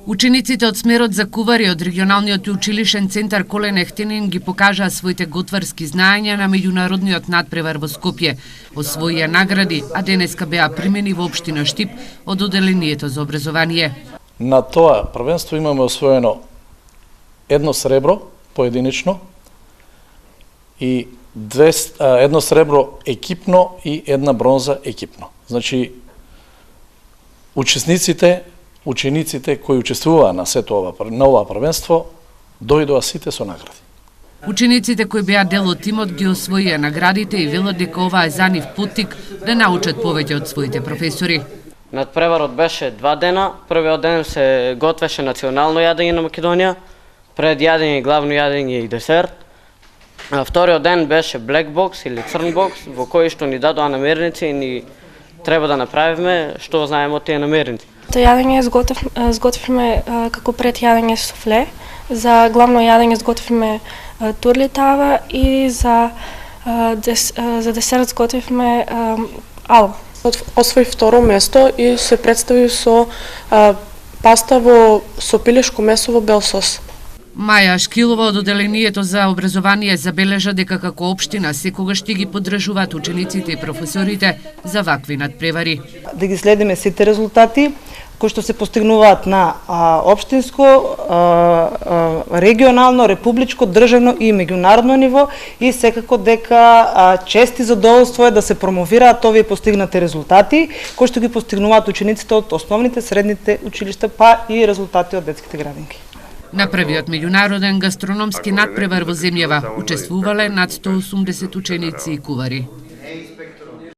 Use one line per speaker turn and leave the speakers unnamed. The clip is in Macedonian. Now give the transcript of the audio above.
Учениците од смерот за кувари од регионалниот и училишен центар Колен Ехтенин ги покажаа своите готварски знаења на меѓународниот надпревар во Скопје. Освоија награди, а денеска беа примени во општина Штип од одделението за образование.
На тоа првенство имаме освоено едно сребро поединечно и едно сребро екипно и една бронза екипно. Значи, учениците кои учествуваа на ова првенство дојдоа сите со награди.
Учениците кои беа дел од тимот ги освоија наградите и велат дека ова е за нив поттик да научат повеќе од своите професори.
Надпреварот беше 2 дена. Првиот ден се готвеше национално јадење на Македонија, пред јадење, главно јадење и десерт. А вториот ден беше black box или црн бокс, во кој што ни дадоа намерници и ни треба да направиме што знаеме од тие намерници.
За јадење сготвивме како пред јадење суфле, за главно јадење сготвивме турлитава и за десерт сготвивме алм.
Освои второ место и се представи со паста со пилешко месо во бел сос.
Маја Шкилова од одделението за образование забележа дека како општина секогаш ќе ги поддржуваат учениците и професорите за вакви надпревари.
Да ги следиме сите резултати кои што се постигнуваат на општинско, регионално, републичко, државно и меѓународно ниво и секако дека чест и задоволство е да се промовираат овие постигнати резултати кои што ги постигнуваат учениците од основните, средните училишта, па и резултати од детските градинки.
На првиот меѓународен гастрономски надпревар во земјава учествувале над 180 ученици и кувари.